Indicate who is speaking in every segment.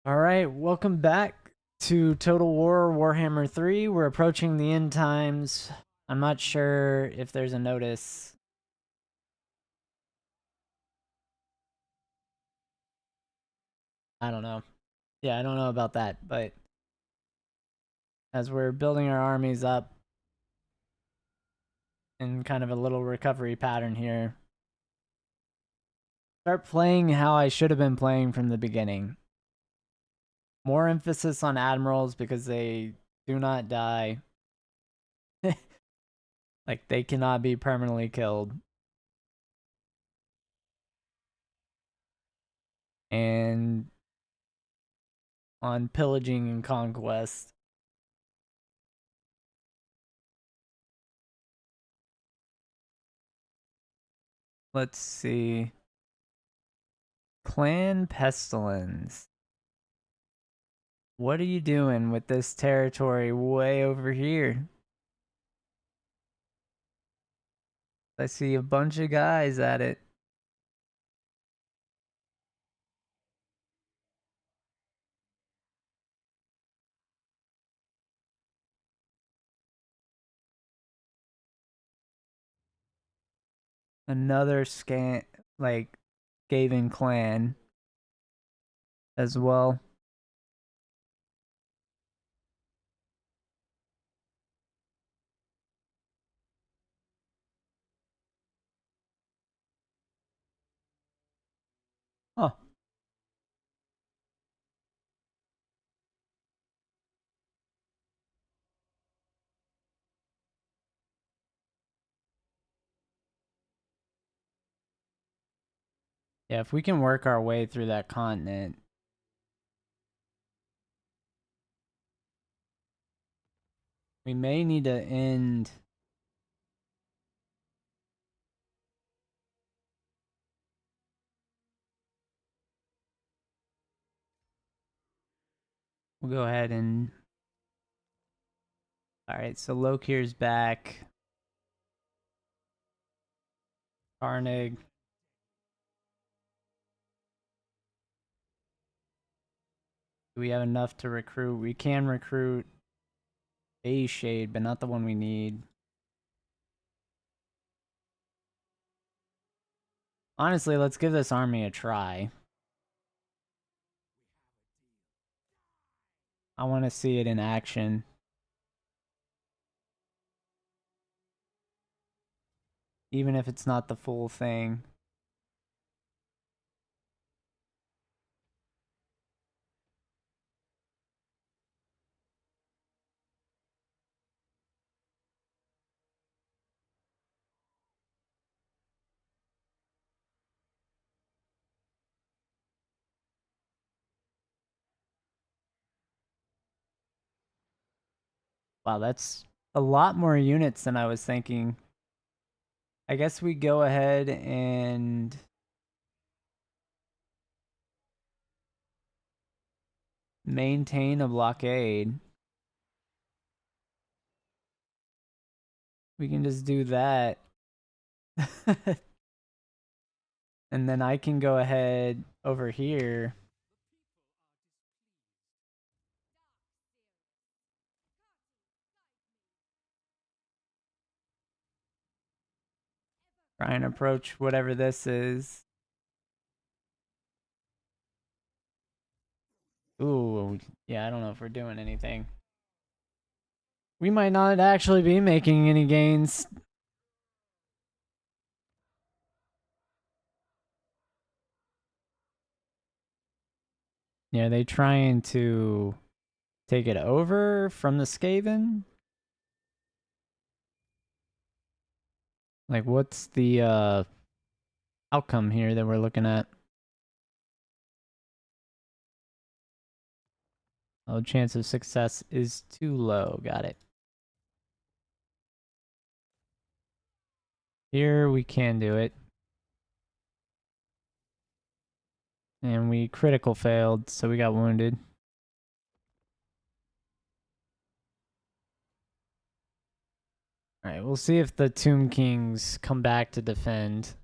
Speaker 1: Alright, welcome back to Total War Warhammer 3. We're approaching the end times. I'm not sure if there's a notice. I don't know. Yeah, I don't know about that, but as we're building our armies up in kind of a little recovery pattern here, start playing how I should have been playing from the beginning. More emphasis on admirals because they do not die. Like, they cannot be permanently killed. And on pillaging and conquest. Let's see. Clan Pestilence. What are you doing with this territory way over here? I see a bunch of guys at it. Another Skaven clan as well. Huh. Yeah, if we can work our way through that continent. We may need to end. We'll go ahead and. Alright, so Lokhir's back. Carnig. Do we have enough to recruit? We can recruit a shade, but not the one we need. Honestly, let's give this army a try. I want to see it in action. Even if it's not the full thing. Wow, that's a lot more units than I was thinking. I guess we go ahead and maintain a blockade. We can just do that. And then I can go ahead over here. Try and approach whatever this is. Ooh, yeah, I don't know if we're doing anything. We might not actually be making any gains. Yeah, they trying to take it over from the Skaven? Like, what's the outcome here that we're looking at? Oh, chance of success is too low. Got it. Here we can do it. And we critical failed, so we got wounded. Alright, we'll see if the Tomb Kings come back to defend.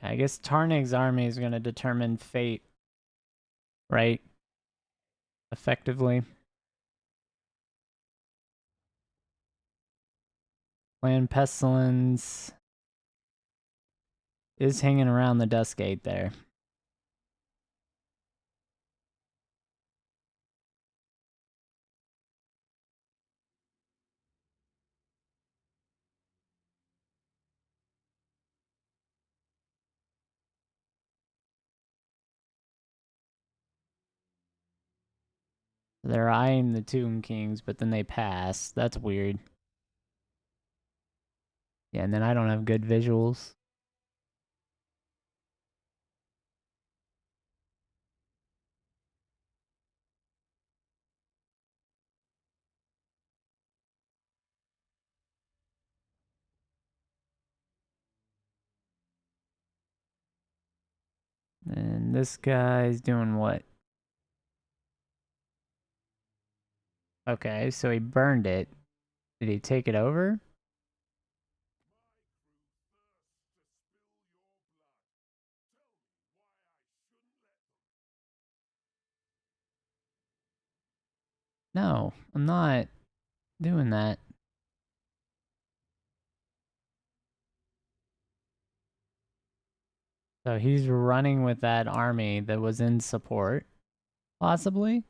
Speaker 1: I guess Tarnig's army is going to determine fate, right? Effectively. Land Pestilence is hanging around the Dust Gate there. They're eyeing the Tomb Kings, but then they pass. That's weird. Yeah, and then I don't have good visuals. And this guy's doing what? Okay, so he burned it. Did he take it over? No, I'm not doing that. So he's running with that army that was in support, possibly.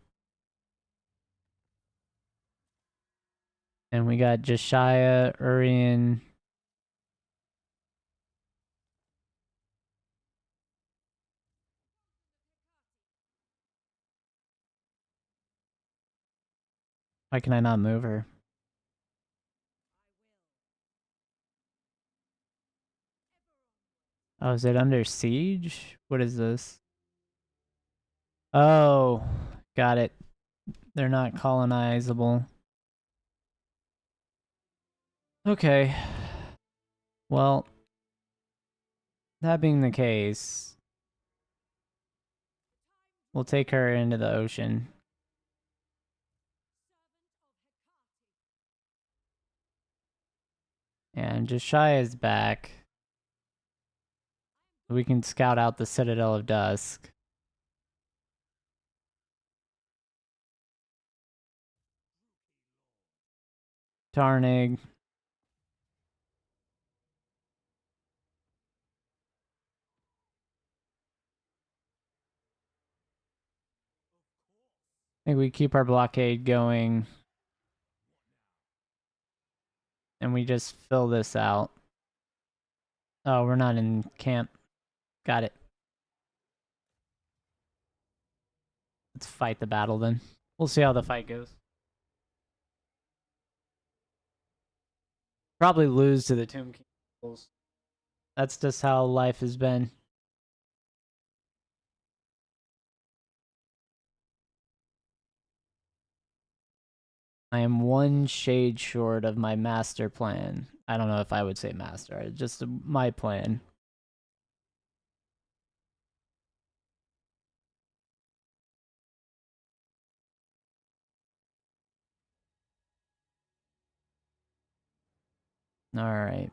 Speaker 1: And we got Josiah, Urian. Why can I not move her? Oh, is it under siege? What is this? Oh, got it. They're not colonizable. Okay. Well, that being the case, we'll take her into the ocean. And Josiah is back. We can scout out the Citadel of Dusk. Tarnig. I think we keep our blockade going. And we just fill this out. Oh, we're not in camp. Got it. Let's fight the battle then. We'll see how the fight goes. Probably lose to the Tomb Kings. That's just how life has been. I am one shade short of my master plan. I don't know if I would say master. It's just my plan. All right.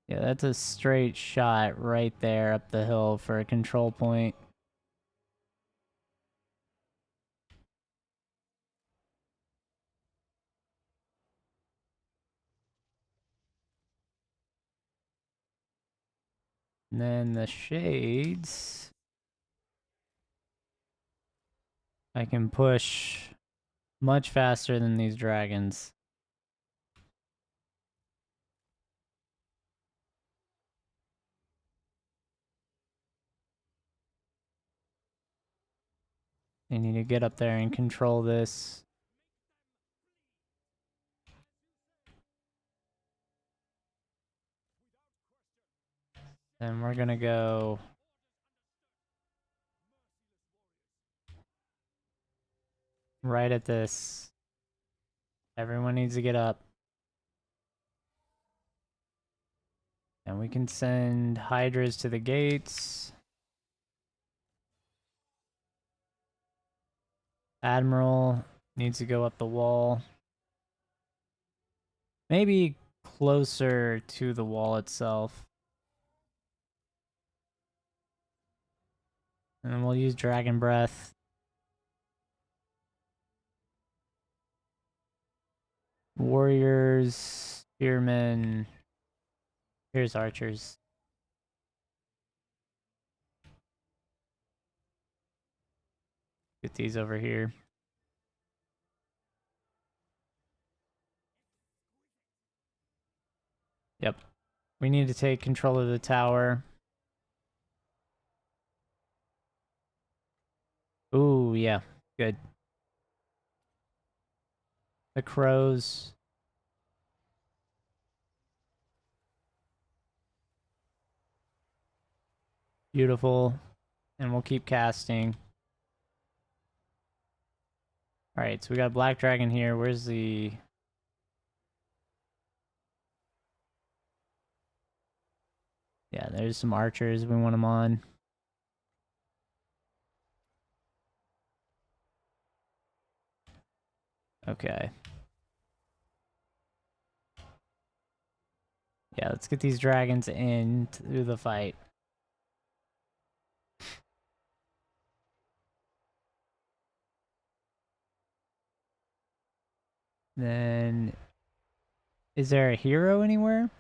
Speaker 1: Yeah, that's a straight shot right there up the hill for a control point. And then the shades, I can push much faster than these dragons. They need to get up there and control this. Then we're gonna go right at this. Everyone needs to get up. And we can send Hydras to the gates. Admiral needs to go up the wall. Maybe closer to the wall itself. And then we'll use Dragon Breath. Warriors, Spearmen. Here's archers. Get these over here. Yep. We need to take control of the tower. Ooh, yeah. Good. The crows. Beautiful. And we'll keep casting. Alright, so we got Black Dragon here. Where's the... Yeah, there's some archers. We want them on. Okay. Yeah, let's get these dragons into the fight. Then... Is there a hero anywhere?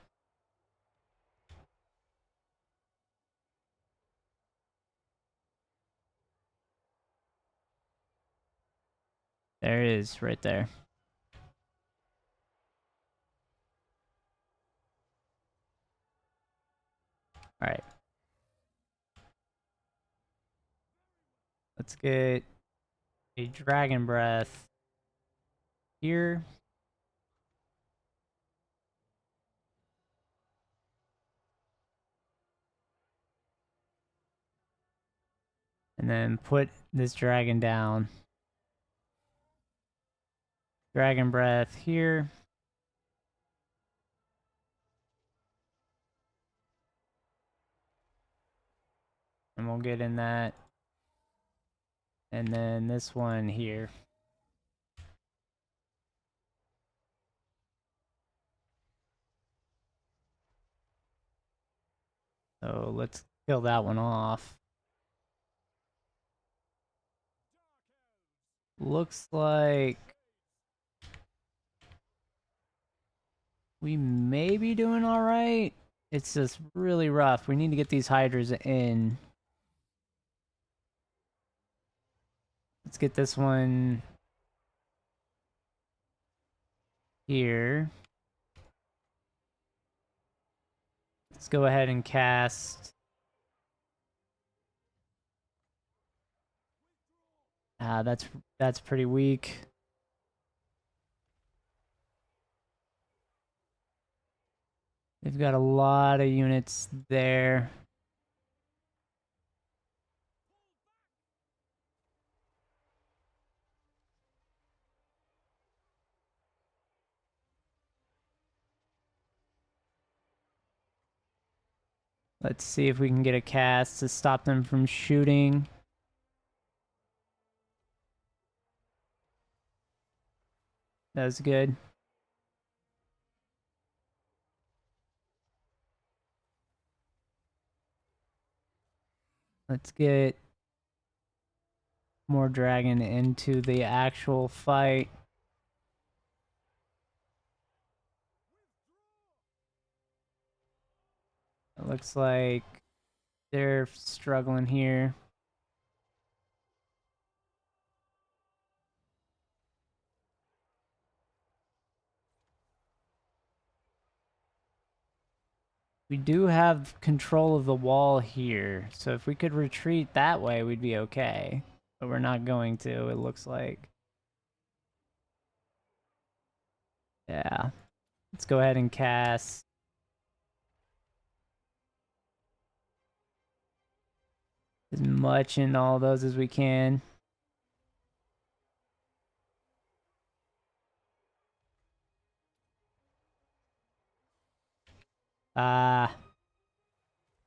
Speaker 1: There is, right there. Alright. Let's get a Dragon Breath here. And then put this dragon down. Dragon Breath here. And we'll get in that. And then this one here. So let's kill that one off. Looks like we may be doing alright. It's just really rough. We need to get these hydras in. Let's get this one here. Let's go ahead and cast. That's pretty weak. They've got a lot of units there. Let's see if we can get a cast to stop them from shooting. That was good. Let's get more dragon into the actual fight. It looks like they're struggling here. We do have control of the wall here, so if we could retreat that way, we'd be okay. But we're not going to, it looks like. Yeah. Let's go ahead and cast. As much in all those as we can.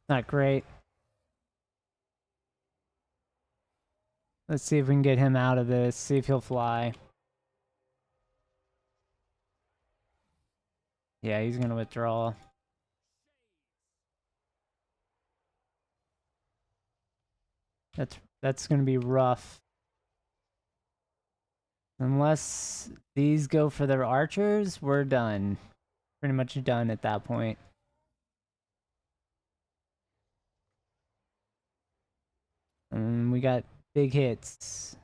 Speaker 1: Not great. Let's see if we can get him out of this, see if he'll fly. Yeah, he's gonna withdraw. That's gonna be rough. Unless these go for their archers, we're done. Pretty much done at that point. And we got big hits.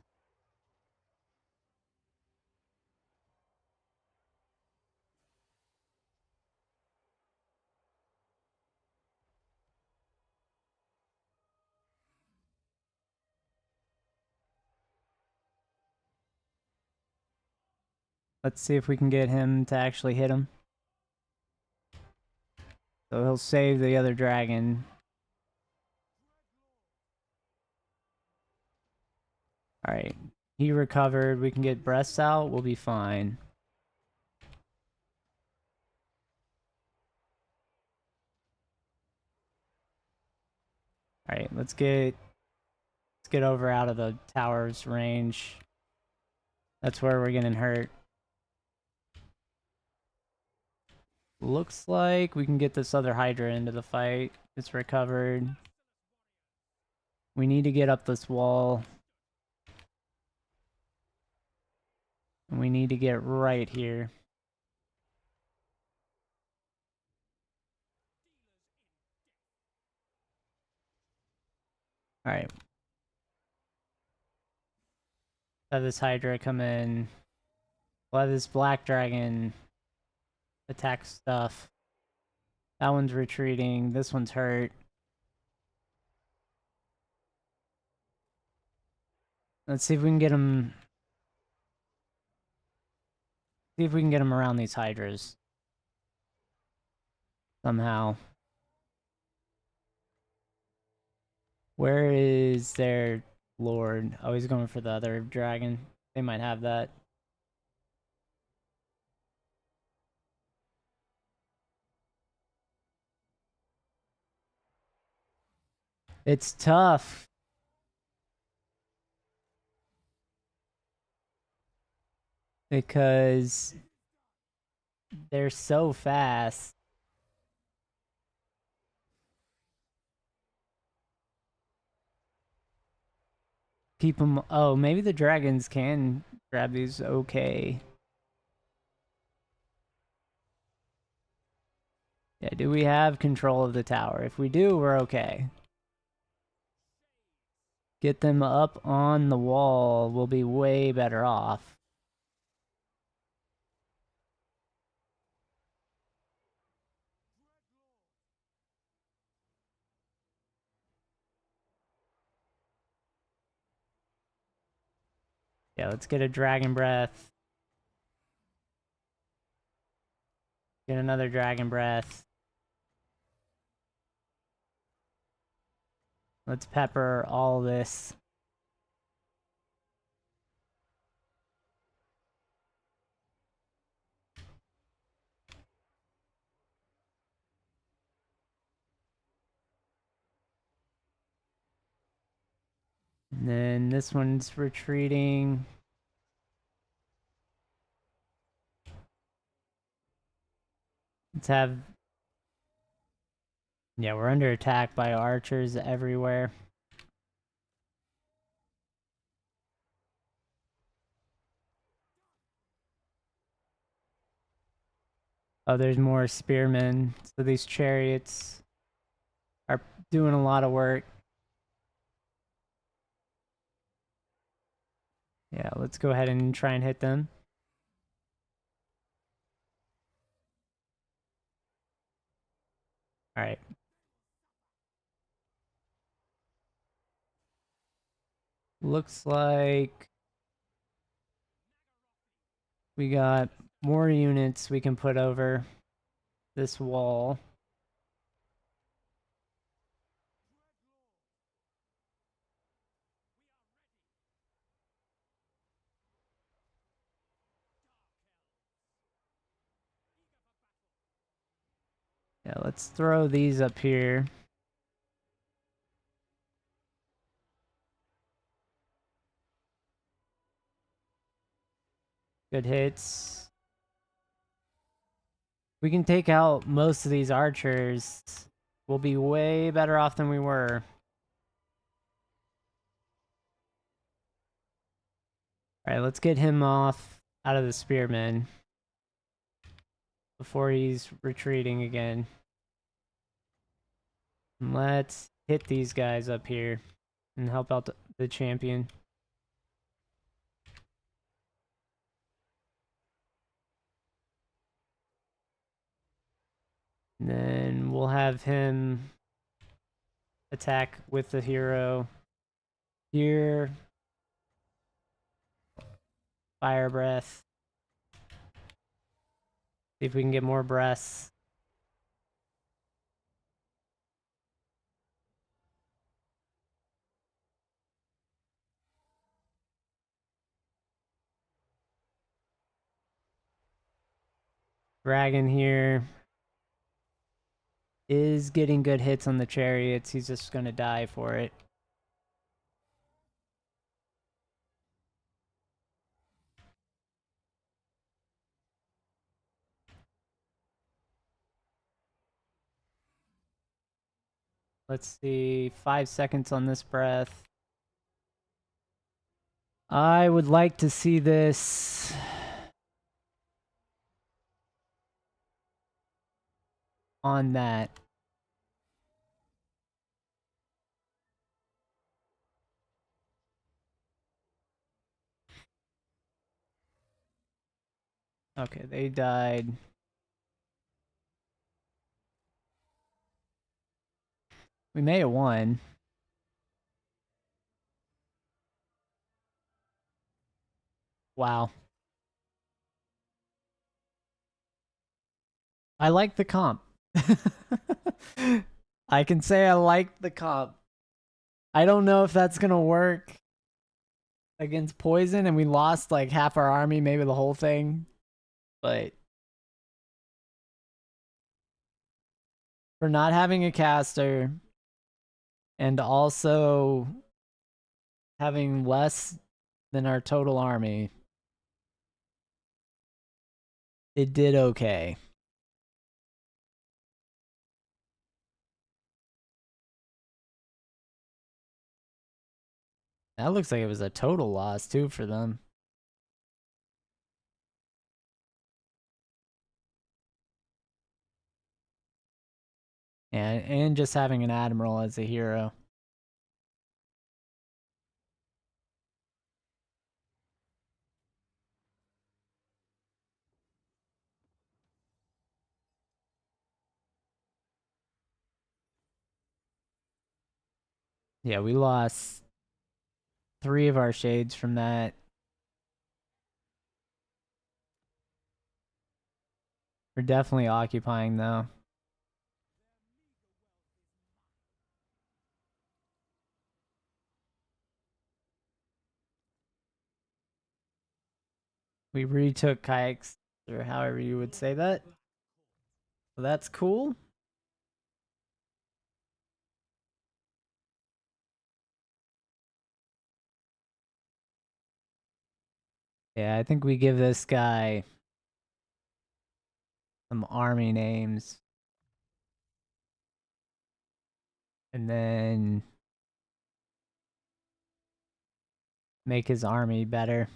Speaker 1: Let's see if we can get him to actually hit him. So he'll save the other dragon. Alright. He recovered. We can get breasts out. We'll be fine. Alright, let's get over out of the tower's range. That's where we're getting hurt. Looks like we can get this other Hydra into the fight. It's recovered. We need to get up this wall. And we need to get right here. Alright. Have this Hydra come in. We'll have this black dragon attack stuff. That one's retreating. This one's hurt. Let's see if we can get him. See if we can get him around these Hydras. Somehow. Where is their lord? Oh, he's going for the other dragon. They might have that. It's tough. Because they're so fast. Keep them. Oh, maybe the dragons can grab these okay. Yeah, do we have control of the tower? If we do, we're okay. Get them up on the wall, we'll be way better off. Yeah, let's get a dragon breath. Get another dragon breath. Let's pepper all this. And then this one's retreating. Let's have... Yeah, we're under attack by archers everywhere. Oh, there's more spearmen. So these chariots are doing a lot of work. Yeah, let's go ahead and try and hit them. Alright. Looks like we got more units we can put over this wall. Yeah, let's throw these up here. Good hits. We can take out most of these archers. We'll be way better off than we were. Alright, let's get him off out of the spearmen before he's retreating again. And let's hit these guys up here and help out the champion. And then we'll have him attack with the hero here. Fire breath. See if we can get more breaths. Dragon here is getting good hits on the chariots. He's just gonna die for it. Let's see, 5 seconds on this breath. I would like to see this on that. Okay, they died. We may have won. Wow. I like the comp. I can say I like the comp. I don't know if that's gonna work against poison, and we lost like half our army, maybe the whole thing. But for not having a caster and also having less than our total army, it did okay. That looks like it was a total loss too for them. And just having an admiral as a hero. Yeah, we lost 3 of our shades from that. We're definitely occupying though. We retook kayaks, or however you would say that. So that's cool. Yeah, I think we give this guy some army names. And then make his army better.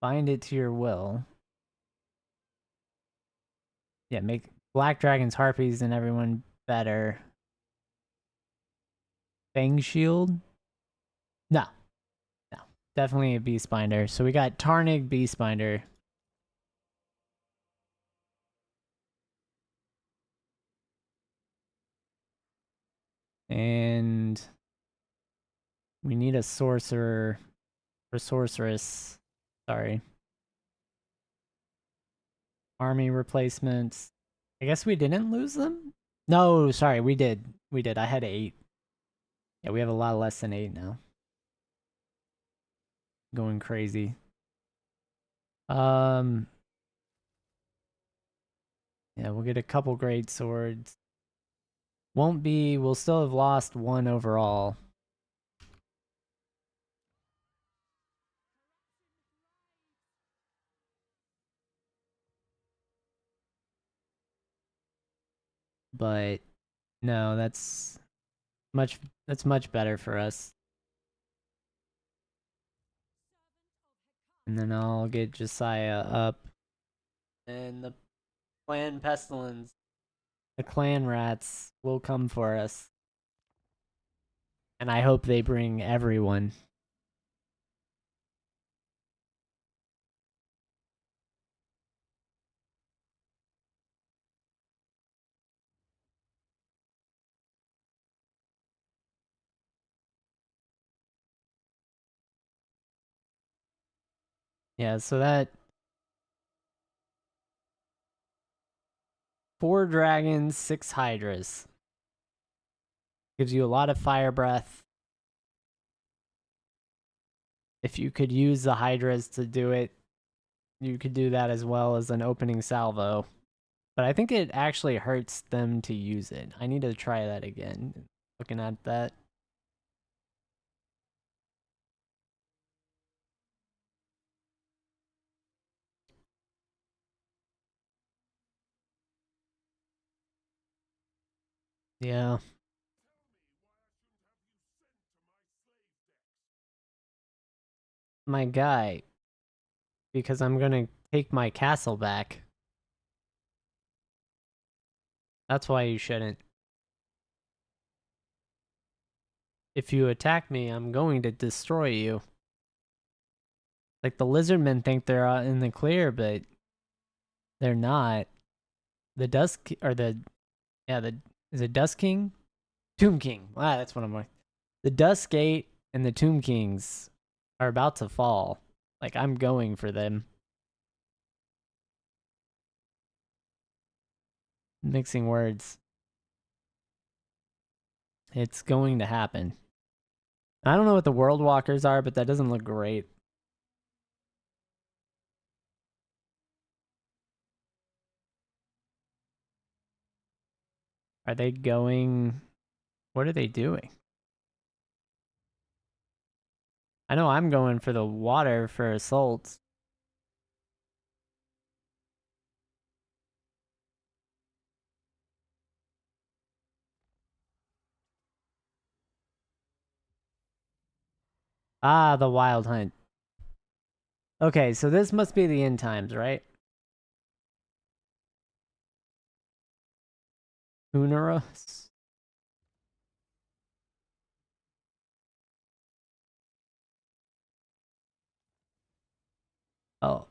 Speaker 1: Bind it to your will. Yeah, make Black Dragons, Harpies, and everyone better. Fang Shield? No. No. Definitely a Beastbinder. So we got Tarnig Beastbinder. And we need a sorcerer or sorceress. Sorry. Army replacements. I guess we didn't lose them? No, sorry, we did. We did. I had 8. Yeah, we have a lot less than 8 now. Going crazy. Yeah, we'll get a couple great swords. Won't be, we'll still have lost 1 overall. but no, that's much better for us. And then I'll get Josiah up. And the clan pestilence, the clan rats will come for us. And I hope they bring everyone. Yeah, so that 4 dragons, 6 hydras. Gives you a lot of fire breath. If you could use the hydras to do it, you could do that as well as an opening salvo. But I think it actually hurts them to use it. I need to try that again. Looking at that. Yeah. My guy. Because I'm gonna take my castle back. That's why you shouldn't. If you attack me, I'm going to destroy you. Like the lizardmen think they're out in the clear, but they're not. The Dusk or the yeah, the is it Dusk King? Tomb King. Ah, that's what I'm like. The Dusk Gate and the Tomb Kings are about to fall. Like I'm going for them. Mixing words. It's going to happen. I don't know what the World Walkers are, but that doesn't look great. Are they going? What are they doing? I know I'm going for the water for assaults. Ah, the Wild Hunt. Okay, so this must be the end times, right? Uneros. Oh.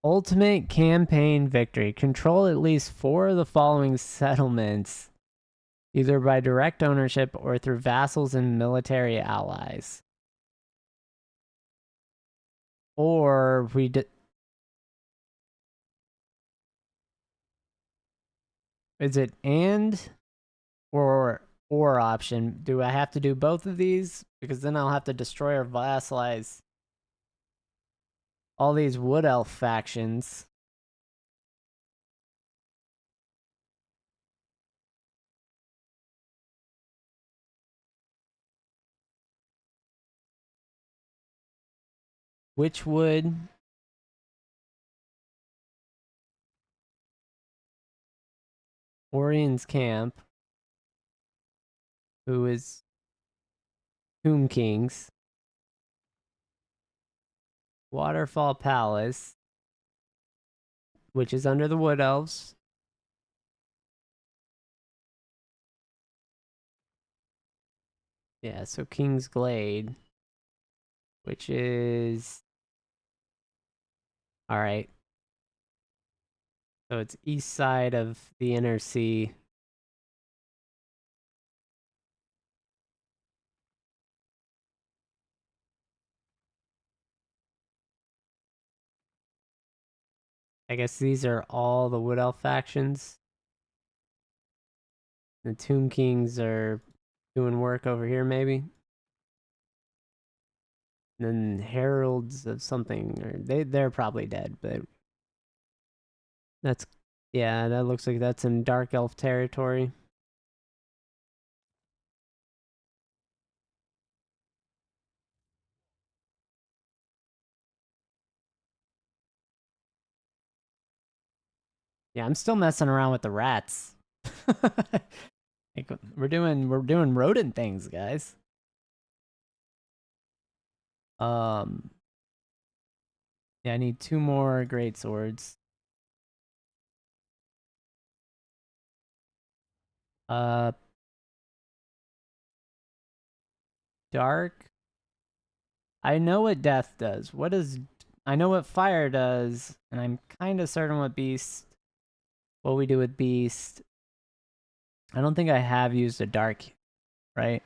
Speaker 1: Ultimate campaign victory. Control at least 4 of the following settlements, either by direct ownership or through vassals and military allies. Or we did. Is it and or option? Do I have to do both of these? Because then I'll have to destroy or vassalize all these wood elf factions. Which would Orion's Camp, who is Tomb Kings, Waterfall Palace, which is under the Wood Elves. Yeah, so King's Glade, which is all right. So it's east side of the Inner Sea. I guess these are all the Wood Elf factions. The Tomb Kings are doing work over here, maybe. And then Heralds of something, or they're probably dead, but that's yeah, that looks like that's in Dark Elf territory. Yeah, I'm still messing around with the rats. Like, we're doing rodent things, guys. Um, yeah, I need 2 more great swords. Uh, dark. I know what death does. What does I know what fire does, and I'm kind of certain what we do with beast. I don't think I have used a dark, right?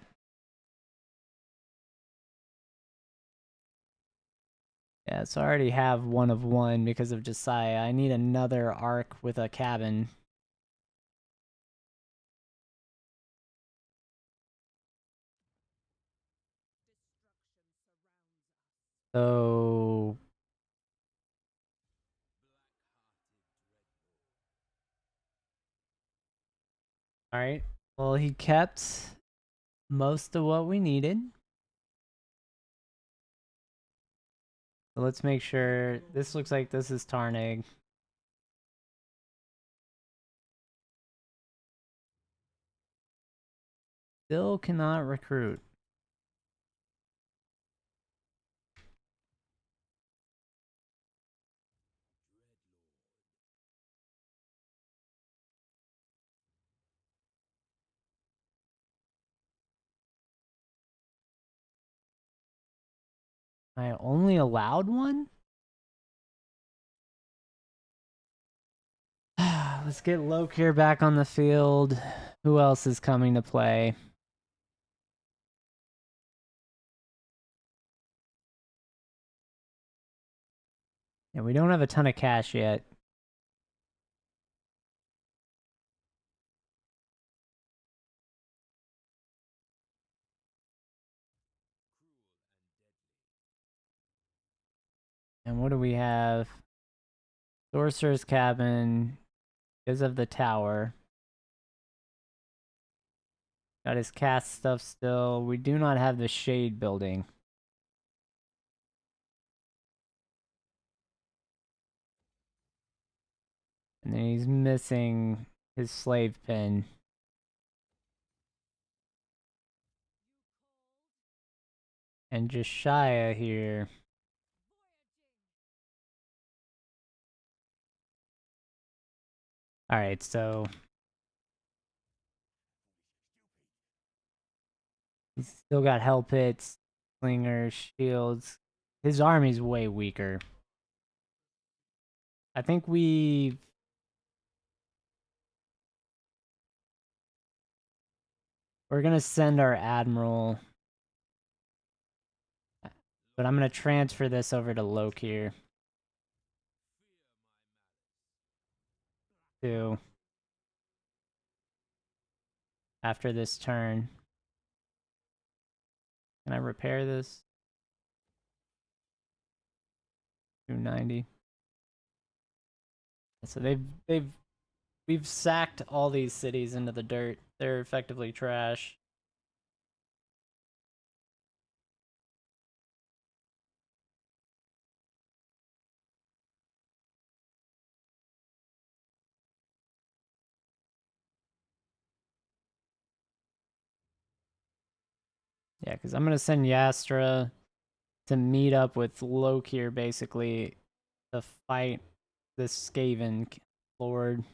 Speaker 1: Yeah, so I already have one of one because of Josiah. I need another arc with a cabin. So, all right. Well, he kept most of what we needed. So let's make sure. This looks like this is Tarnag. Still cannot recruit. I only allowed one? Let's get Lokhir back on the field. Who else is coming to play? Yeah, we don't have a ton of cash yet. And what do we have? Sorcerer's Cabin. Because of the tower. Got his cast stuff still. We do not have the shade building. And then he's missing his slave pin. And Josiah here. Alright, so he's still got hell pits, slingers, shields. His army's way weaker. I think we're gonna send our admiral, but I'm gonna transfer this over to Lokhir too after this turn. Can I repair this? 290. So we've sacked all these cities into the dirt. They're effectively trash. Yeah, because I'm gonna send Yastra to meet up with Lokhir basically to fight this Skaven lord.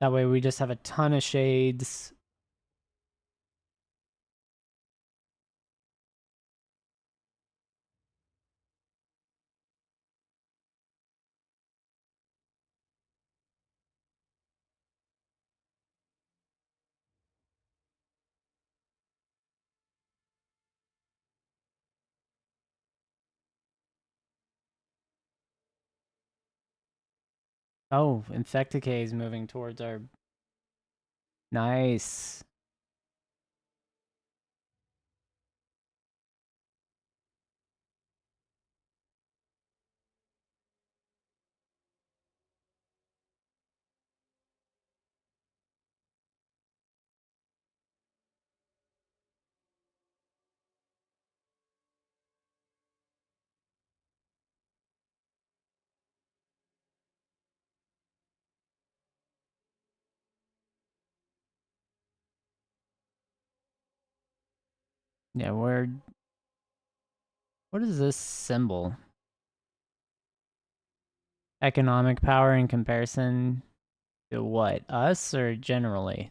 Speaker 1: That way we just have a ton of shades. Oh, Infecticay is moving towards our... Nice. Yeah, what is this symbol? Economic power in comparison to what? Us or generally?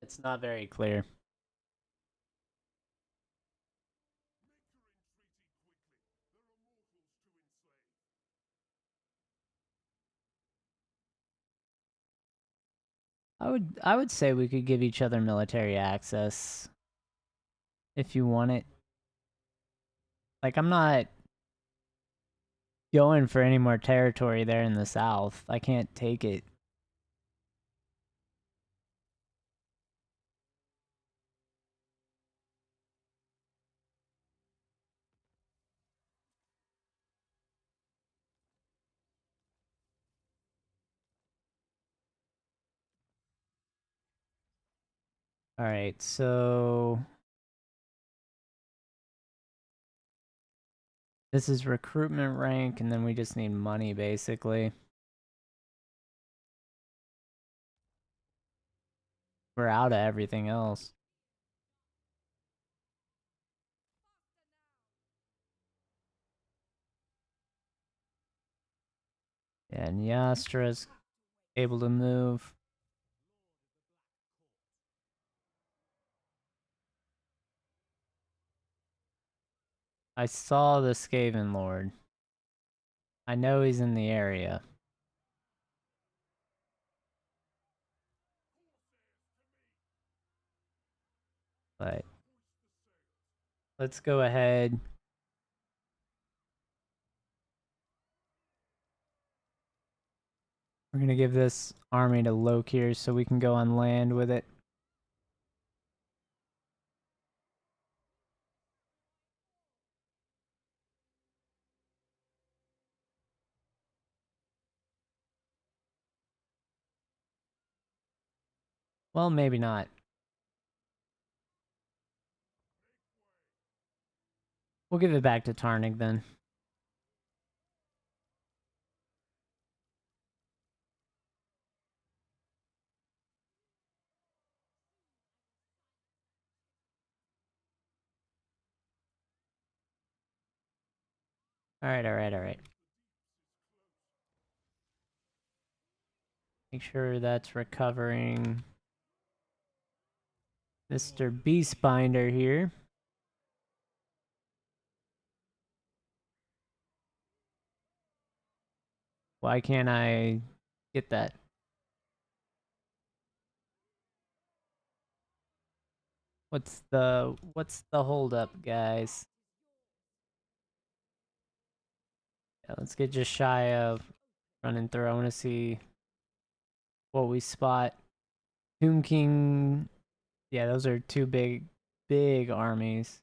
Speaker 1: It's not very clear. I would say we could give each other military access if you want it. Like I'm not going for any more territory there in the south. I can't take it. All right, so this is recruitment rank, and then we just need money, basically. We're out of everything else. Yeah, and Yastra's able to move. I saw the Skaven Lord. I know he's in the area. But let's go ahead. We're gonna give this army to Lokhir so we can go on land with it. Well, maybe not. We'll give it back to Tarnig then. Alright, alright, alright. Make sure that's recovering. Mr. Beastbinder here. Why can't I get that? What's the holdup, guys? Yeah, let's get just shy of running through. I want to see what we spot. Tomb King. Yeah, those are two big armies.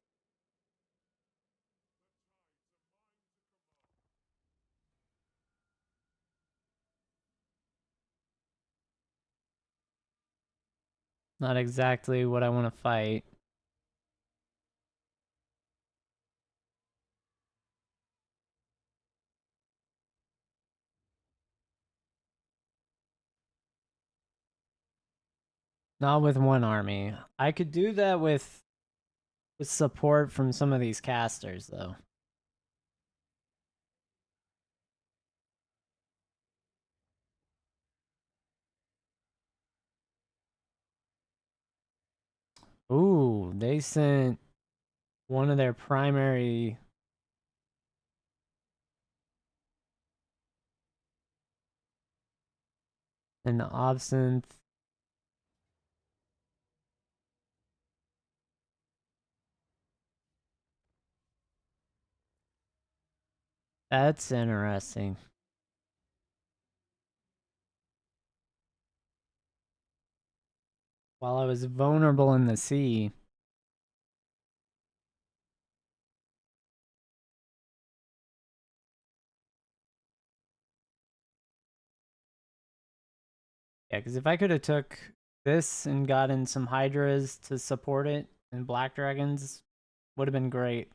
Speaker 1: Not exactly what I want to fight. Not with one army. I could do that with support from some of these casters, though. Ooh, they sent one of their primary. An absinthe. That's interesting. While I was vulnerable in the sea. Yeah, because if I could have took this and gotten some hydras to support it and black dragons, Would have been great.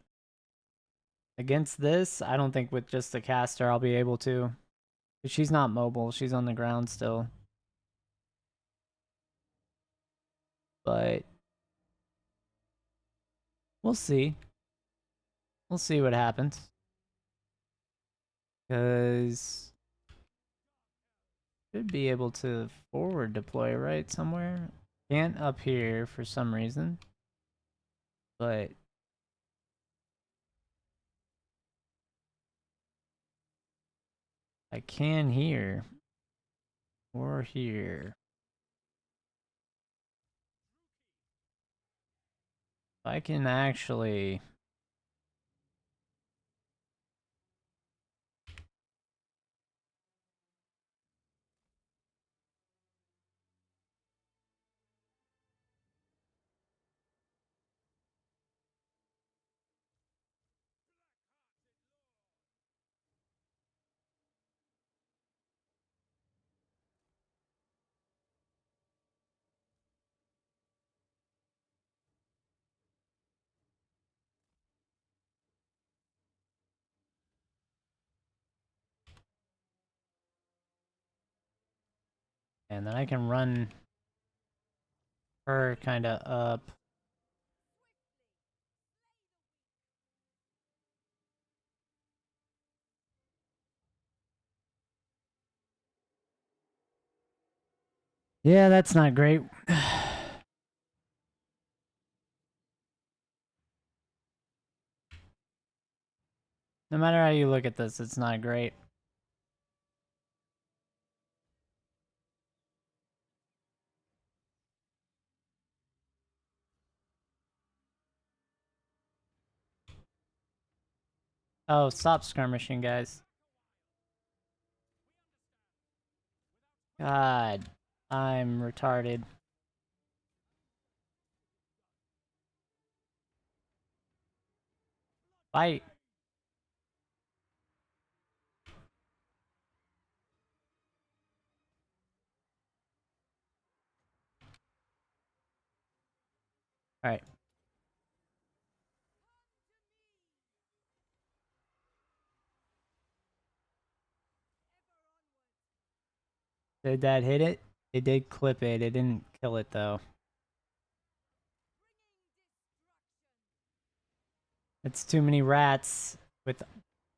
Speaker 1: Against this, I don't think with just a caster I'll be able to. She's not mobile. She's on the ground still. But we'll see. We'll see what happens. Because should be able to forward deploy right somewhere. Can't up here for some reason. But I can here. Or here. I can actually... And then I can run her kind of up. Yeah, that's not great. No matter how you look at this, it's not great. Oh, stop skirmishing, guys. God, I'm retarded. Fight. Alright. Did that hit it? It did clip it. It didn't kill it, though. It's too many rats with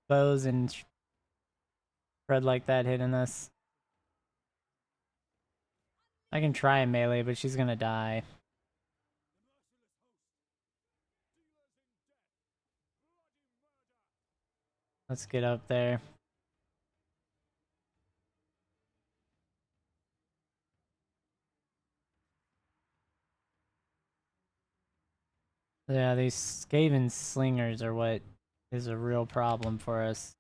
Speaker 1: bows and spread like that hitting us. I can try a melee, but she's gonna die. Let's get up there. Yeah, these Skaven slingers are what is a real problem for us.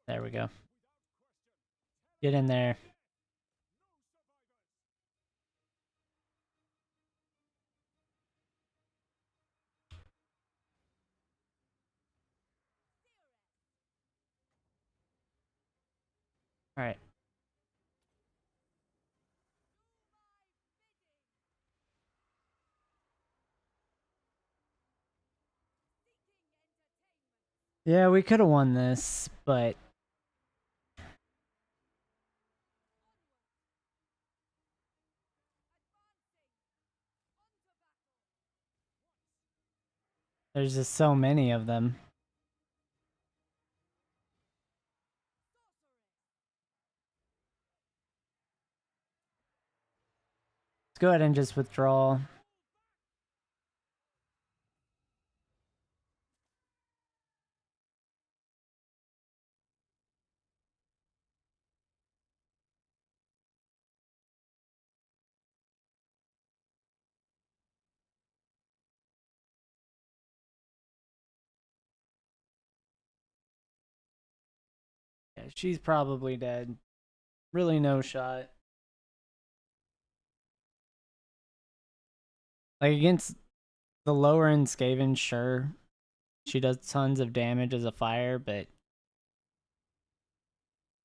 Speaker 1: There we go. Get in there. Alright. Yeah, we could have won this, but there's just so many of them. Let's go ahead and just withdraw. Yeah, she's probably dead. Really no shot. Like, against the lower end Skaven, sure. She does tons of damage as a fire, but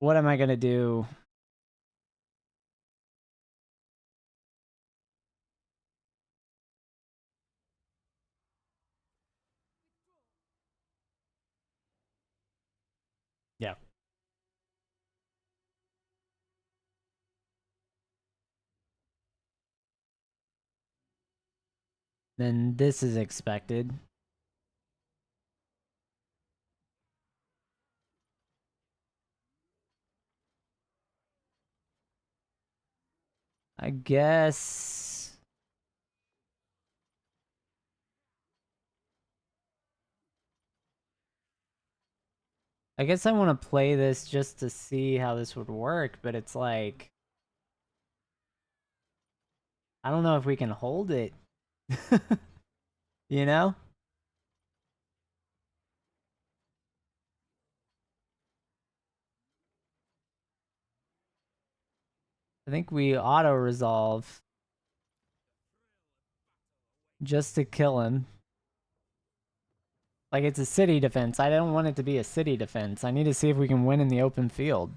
Speaker 1: What am I gonna do? Yeah. Then this is expected. I guess. I guess I want to play this just to see how this would work, but it's like I don't know if we can hold it. You know? I think we auto resolve just to kill him. Like it's a city defense. I don't want it to be a city defense. I need to see if we can win in the open field.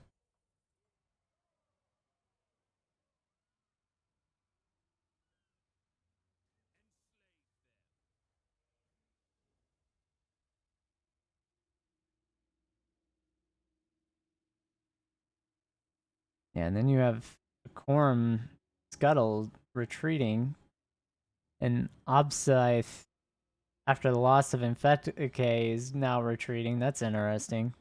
Speaker 1: Yeah, and then you have Quorum Scuttle retreating, and Obscythe, after the loss of Infecticay, is now retreating. That's interesting.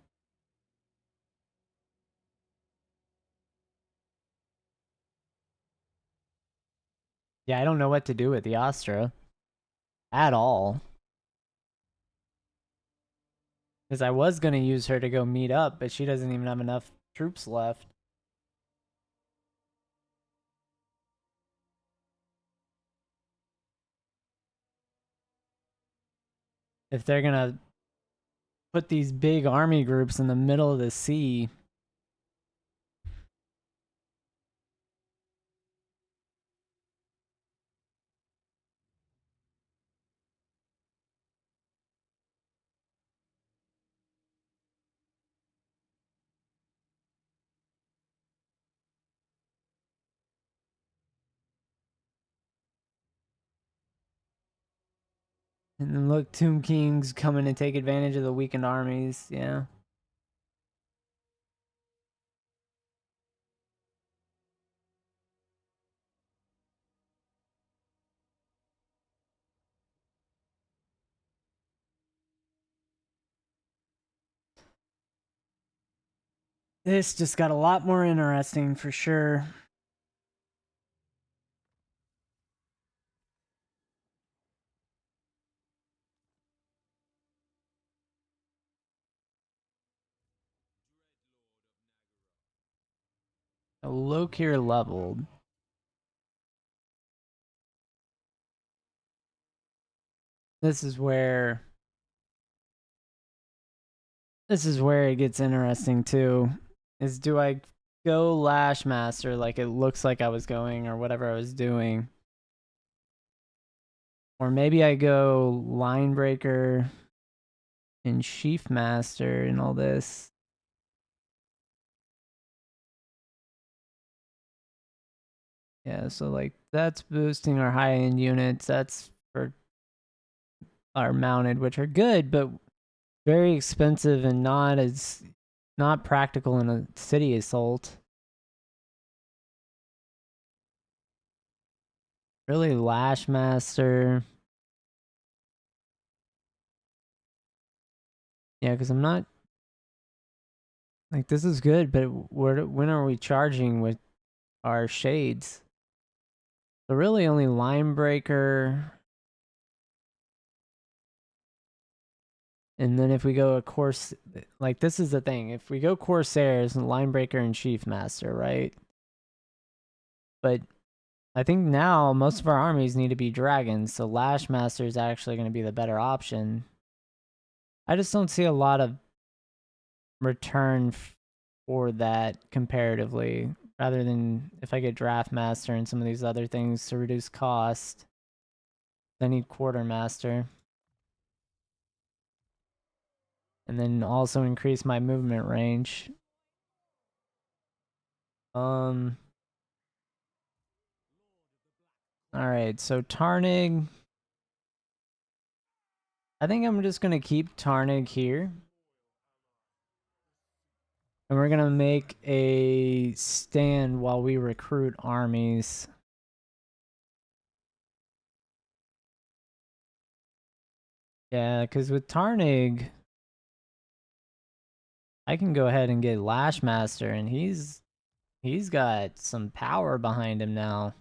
Speaker 1: Yeah, I don't know what to do with the Astra at all. Because I was going to use her to go meet up, but she doesn't even have enough troops left. If they're going to put these big army groups in the middle of the sea. And then look, Tomb King's coming to take advantage of the weakened armies. Yeah. This just got a lot more interesting for sure. A Lokhir leveled. This is where it gets interesting too. Is do I go Lash Master like it looks like I was going or whatever I was doing? Or maybe I go Line Breaker and Sheaf Master and all this. Yeah, so like that's boosting our high end units. That's for our mounted, which are good, but very expensive and not practical in a city assault. Really, Lash Master. Yeah, because I'm not like this is good, but when are we charging with our shades? So really, only Line Breaker. And then if we go a course, like this is the thing. If we go Corsairs and Linebreaker and Chief Master, right? But I think now most of our armies need to be dragons, so Lash Master is actually going to be the better option. I just don't see a lot of return for that comparatively, rather than if I get Draft Master and some of these other things to reduce cost. I need Quartermaster. And then also increase my movement range. Alright, so Tarnig. I think I'm just gonna keep Tarnig here. And we're gonna make a stand while we recruit armies. Yeah, because with Tarnig, I can go ahead and get Lashmaster, and he's got some power behind him now.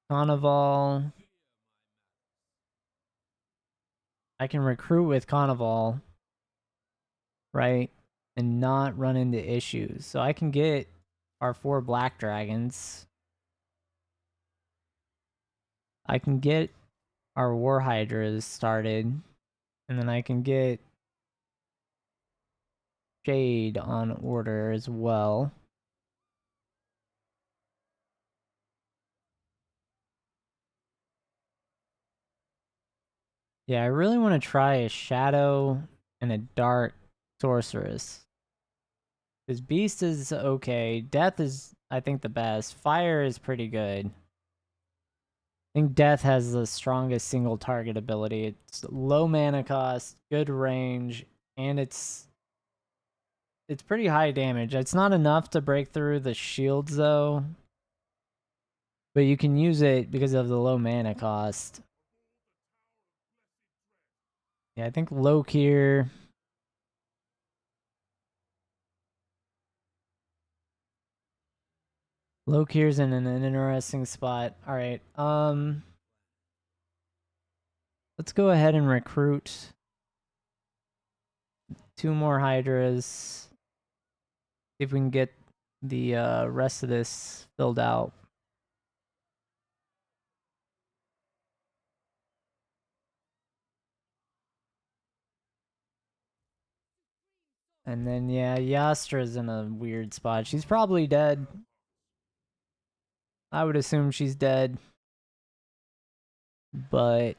Speaker 1: Carnival. I can recruit with Carnival, right? And not run into issues. So I can get our 4 black dragons. I can get our war hydras started. And then I can get Shade on order as well. Yeah, I really want to try a Shadow and a Dark Sorceress. Because Beast is okay. Death is, I think, the best. Fire is pretty good. I think Death has the strongest single target ability. It's low mana cost, good range, and it's pretty high damage. It's not enough to break through the shields though, but you can use it because of the low mana cost. Yeah, I think Lokhir. Lokhir's in an interesting spot. All right, let's go ahead and recruit 2 more Hydras. See if we can get the rest of this filled out. And then, yeah, Yastra's in a weird spot. She's probably dead. I would assume she's dead. But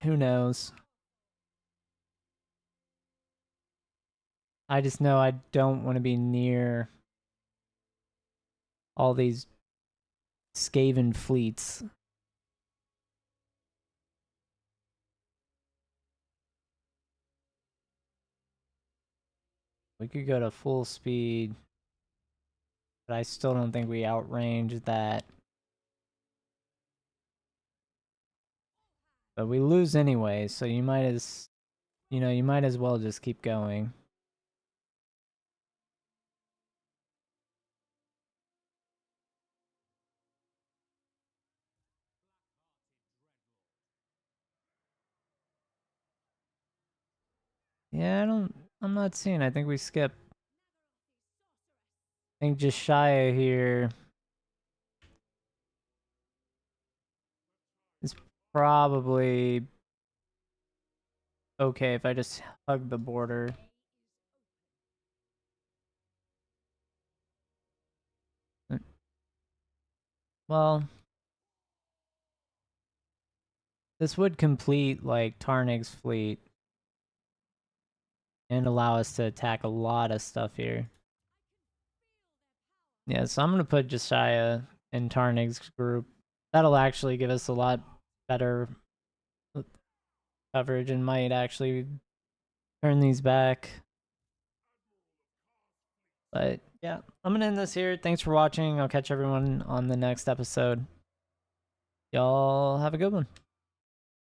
Speaker 1: who knows? I just know I don't want to be near all these Skaven fleets. We could go to full speed, but I still don't think we outrange that. But we lose anyway, so you might as well just keep going. Yeah, I'm not seeing. I think we skip. I think just Shia here is probably okay if I just hug the border. Well, this would complete like Tarnig's fleet and allow us to attack a lot of stuff here. Yeah, so I'm gonna put Josiah in Tarnig's group. That'll actually give us a lot better coverage and might actually turn these back. But yeah, I'm gonna end this here. Thanks for watching. I'll catch everyone on the next episode. Y'all have a good one.